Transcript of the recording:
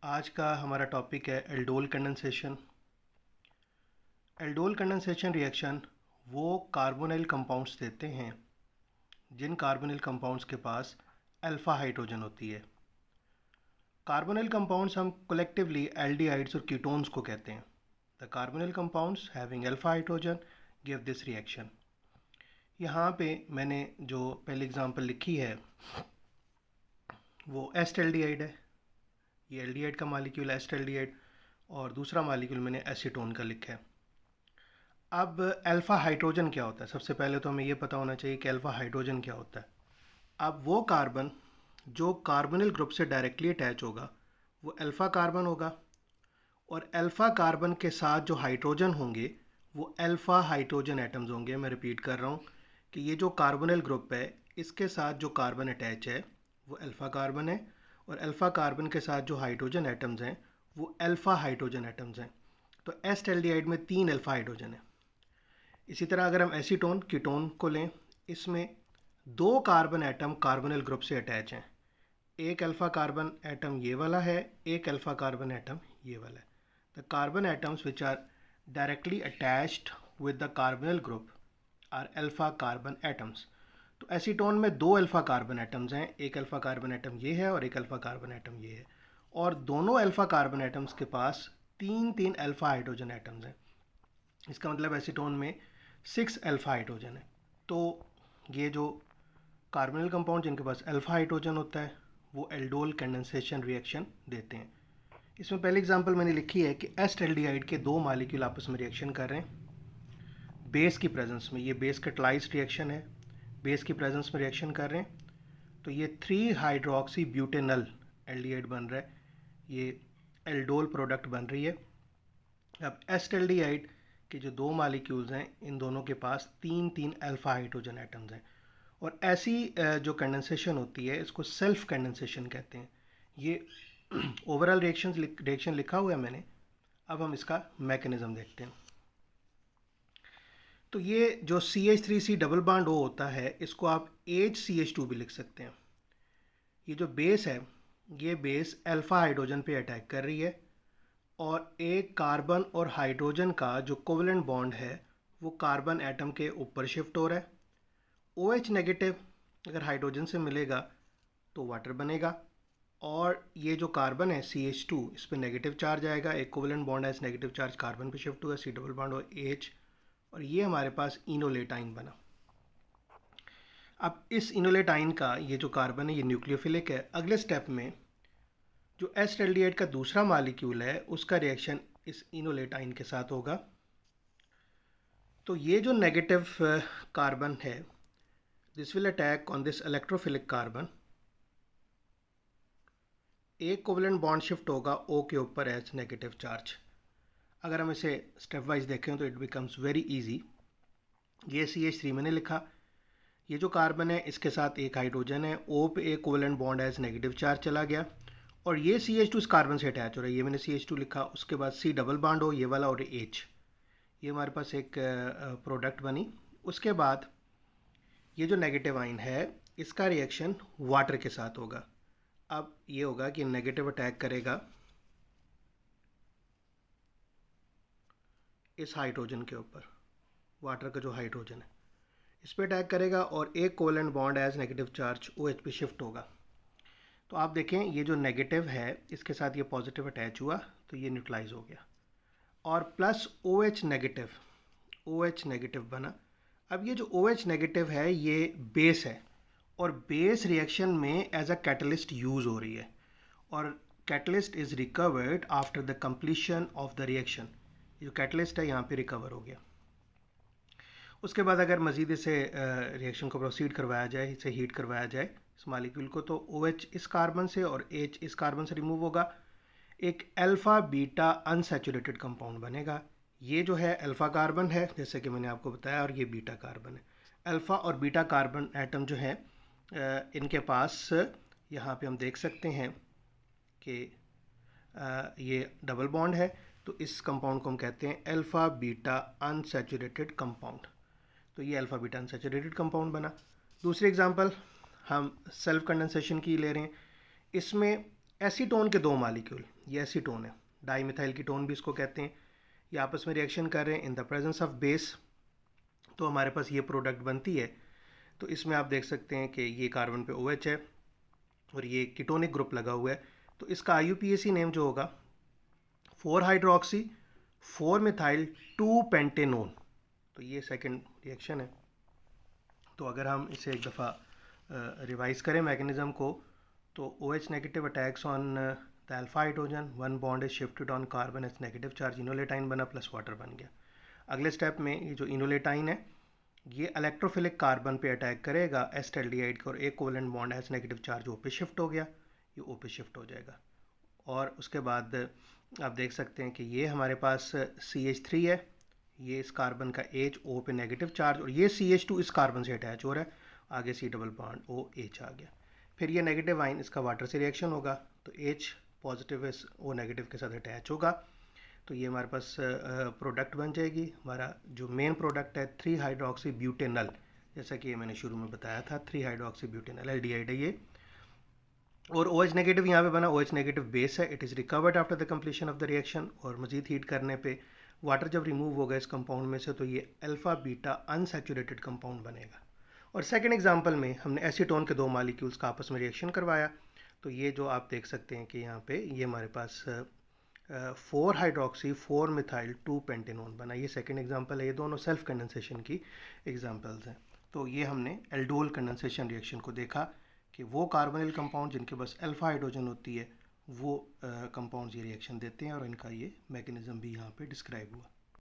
आज का हमारा टॉपिक है aldol condensation. Aldol condensation reaction वो कार्बोनिल कंपाउंड्स देते हैं जिन कार्बोनिल कंपाउंड्स के पास अल्फ़ा हाइड्रोजन होती है। कार्बोनिल कंपाउंड्स हम कलेक्टिवली एल्डिहाइड्स और कीटोन्स को कहते हैं। The carbonyl compounds having alpha hydrogen give this reaction. यहाँ पे मैंने जो पहली एग्जांपल लिखी है वो एस्टल्डिहाइड है। ये एल्डिहाइड का मालिक्यूल है एस्टल्डिहाइड, और दूसरा मालिक्यूल मैंने एसीटोन का लिखा है। अब अल्फ़ा हाइड्रोजन क्या होता है? सबसे पहले तो हमें ये पता होना चाहिए कि अल्फ़ा हाइड्रोजन क्या होता है। अब वो कार्बन जो कार्बोनिल ग्रुप से डायरेक्टली अटैच होगा वो अल्फ़ा कार्बन होगा, और अल्फ़ा कार्बन के साथ जो हाइड्रोजन होंगे वो अल्फ़ा हाइड्रोजन एटम्स होंगे। मैं रिपीट कर रहा हूँ कि ये जो कार्बोनिल ग्रुप है इसके साथ जो कार्बन अटैच है वो अल्फ़ा कार्बन है, और अल्फ़ा कार्बन के साथ जो हाइड्रोजन एटम्स हैं वो अल्फ़ा हाइड्रोजन एटम्स हैं। तो एस्टल्डिहाइड में 3 अल्फ़ा हाइड्रोजन है। इसी तरह अगर हम एसीटोन कीटोन को लें, इसमें 2 कार्बन एटम कार्बोनिल ग्रुप से अटैच हैं। एक अल्फ़ा कार्बन एटम ये वाला है, एक अल्फ़ा कार्बन एटम ये वाला है। The carbon atoms which are directly attached with the carbonyl group are alpha carbon atoms. तो एसीटोन में 2 अल्फ़ा कार्बन एटम्स हैं, एक अल्फ़ा कार्बन एटम ये है और एक अल्फ़ा कार्बन एटम ये है, और दोनों अल्फ़ा कार्बन एटम्स के पास 3 अल्फ़ा हाइड्रोजन एटम्स हैं। इसका मतलब एसीटोन में 6 अल्फ़ा हाइड्रोजन है। तो ये जो कार्बोनिल कंपाउंड जिनके पास अल्फ़ा हाइड्रोजन होता है वो एल्डोल कंडेंसेशन रिएक्शन देते हैं। इसमें पहली एग्जांपल मैंने लिखी है कि एस्टल्डिहाइड के 2 मॉलिक्यूल आपस में रिएक्शन कर रहे हैं बेस की प्रेजेंस में। ये बेस कैटालाइज्ड रिएक्शन है, बेस की प्रेजेंस में रिएक्शन कर रहे हैं। तो ये 3 हाइड्रोक्सी ब्यूटेनल एल्डिहाइड बन रहा है, ये एल्डोल प्रोडक्ट बन रही है। अब एस्टल्डिहाइड के जो 2 मॉलिक्यूल्स हैं इन दोनों के पास 3 अल्फ़ा हाइड्रोजन एटम्स हैं, और ऐसी जो कंडेंसेशन होती है इसको सेल्फ कंडेंसेशन कहते हैं। ये ओवरऑल रिएक्शन लिखा हुआ है मैंने। अब हम इसका मैकेनिज्म देखते हैं। तो ये जो CH3C डबल बॉन्ड O होता है इसको आप HCH2 भी लिख सकते हैं। ये जो बेस है ये बेस अल्फ़ा हाइड्रोजन पे अटैक कर रही है, और एक कार्बन और हाइड्रोजन का जो कोवेलेंट बॉन्ड है वो कार्बन एटम के ऊपर शिफ्ट हो रहा है। OH नेगेटिव अगर हाइड्रोजन से मिलेगा तो वाटर बनेगा, और ये जो कार्बन है CH2 इस पर नेगेटिव चार्ज आएगा, एक कोवेलेंट बॉन्ड है, इस नेगेटिव चार्ज कार्बन पे शिफ्ट हुआ, C डबल बॉन्ड और H, और ये हमारे पास इनोलेटाइन बना। अब इस इनोलेटाइन का ये जो कार्बन है ये न्यूक्लियोफिलिक है। अगले स्टेप में जो एस्टल्डिहाइड का दूसरा मॉलिक्यूल है उसका रिएक्शन इस इनोलेटाइन के साथ होगा। तो ये जो नेगेटिव कार्बन है this will attack on this electrophilic carbon. एक कोवेलेंट बॉन्ड शिफ्ट होगा O के ऊपर एज नेगेटिव चार्ज। अगर हम इसे स्टेप वाइज देखें तो इट बिकम्स वेरी इजी। ये CH3 मैंने लिखा, ये जो कार्बन है इसके साथ एक हाइड्रोजन है, O पे एक covalent bond as negative charge चला गया, और ये CH2 इस कार्बन से अटैच हो रहा है, ये मैंने CH2 लिखा। उसके बाद C डबल बॉन्ड हो ये वाला और H, ये हमारे पास एक प्रोडक्ट बनी। उसके बाद ये जो नेगेटिव आइन है इसका रिएक्शन वाटर के साथ होगा। अब ये होगा कि नेगेटिव अटैक करेगा इस हाइड्रोजन के ऊपर, वाटर का जो हाइड्रोजन है इस पर अटैक करेगा, और एक covalent bond as negative charge OH पे शिफ्ट होगा। तो आप देखें ये जो नेगेटिव है इसके साथ ये पॉजिटिव अटैच हुआ तो ये न्यूट्रलाइज हो गया, और प्लस OH नेगेटिव बना। अब ये जो OH नेगेटिव है ये बेस है, और बेस रिएक्शन में एज अ कैटलिस्ट यूज़ हो रही है, और catalyst is recovered after the completion of the reaction. जो कैटलिस्ट है यहाँ पे रिकवर हो गया। उसके बाद अगर मज़ीद इसे रिएक्शन को प्रोसीड करवाया जाए, इसे हीट करवाया जाए इस मालिक्यूल को, तो OH इस कार्बन से और H इस कार्बन से रिमूव होगा, एक अल्फ़ा बीटा अनसैचुरेटेड कंपाउंड बनेगा। ये जो है अल्फ़ा कार्बन है जैसे कि मैंने आपको बताया, और ये बीटा कार्बन है। अल्फ़ा और बीटा कार्बन एटम जो है इनके पास यहाँ पे हम देख सकते हैं कि ये डबल बॉन्ड है, तो इस कंपाउंड को हम कहते हैं अल्फ़ा बीटा अनसैचुरेटेड कंपाउंड। तो ये अल्फ़ा बीटा अनसैचुरेटेड कंपाउंड बना। दूसरी एग्जांपल हम सेल्फ कंडेंसेशन की ले रहे हैं। इसमें एसीटोन के 2 मॉलिक्यूल, ये एसीटोन है, डाई मिथाइल कीटोन भी इसको कहते हैं। ये आपस में रिएक्शन कर रहे हैं in the presence of base, तो हमारे पास ये प्रोडक्ट बनती है। तो इसमें आप देख सकते हैं कि ये कार्बन पे OH है और ये कीटोनिक ग्रुप लगा हुआ है। तो इसका IUPAC नेम जो होगा 4 हाइड्रोक्सी 4 मिथाइल 2 पेंटेनोन। तो ये सेकंड रिएक्शन है। तो अगर हम इसे एक दफ़ा रिवाइज करें मैकेनिज़्म को, तो OH negative attacks on the alpha hydrogen, one bond is shifted on carbon as negative charge, enolate ion बना प्लस वाटर बन गया। अगले स्टेप में ये जो इनोलेटाइन है ये इलेक्ट्रोफिलिक कार्बन पे अटैक करेगा एसिटाल्डिहाइड का, और एक covalent bond as negative charge O पे शिफ्ट हो गया, ये O पे शिफ्ट हो जाएगा। और उसके बाद आप देख सकते हैं कि ये हमारे पास CH3 है, ये इस कार्बन का H O पे नेगेटिव चार्ज, और ये CH2 इस कार्बन से अटैच हो रहा है, आगे C डबल बॉन्ड OH आ गया। फिर ये नेगेटिव आइन इसका वाटर से रिएक्शन होगा, तो H पॉजिटिव इस O नेगेटिव के साथ अटैच होगा, तो ये हमारे पास प्रोडक्ट बन जाएगी। हमारा जो मेन प्रोडक्ट है 3 हाइड्रोक्सी ब्यूटेनल, जैसा कि ये मैंने शुरू में बताया था 3 हाइड्रोक्सी ब्यूटेनल एल्डिहाइड है ये। और OH नेगेटिव यहाँ पे बना, OH नेगेटिव बेस है, it is recovered after the completion of the reaction, और मज़ीद हीट करने पे वाटर जब रिमूव होगा इस कंपाउंड में से, तो ये अल्फ़ा बीटा अनसैचुरेटेड कंपाउंड बनेगा। और सेकंड एग्जांपल में हमने एसीटोन के 2 मॉलिक्यूल्स का आपस में रिएक्शन करवाया, तो ये जो आप देख सकते हैं कि यहाँ पे ये हमारे पास 4 हाइड्रोक्सी 4 मिथाइल 2 पेंटेनोन बना। ये सेकंड एग्जांपल है, ये दोनों सेल्फ कंडेंसेशन की एग्जांपल्स हैं। तो ये हमने एल्डोल कंडेंसेशन रिएक्शन को देखा कि वो कार्बोनिल कंपाउंड जिनके पास अल्फा हाइड्रोजन होती है वो कंपाउंड्स ये रिएक्शन देते हैं, और इनका ये मैकेनिज़्म भी यहाँ पे डिस्क्राइब हुआ।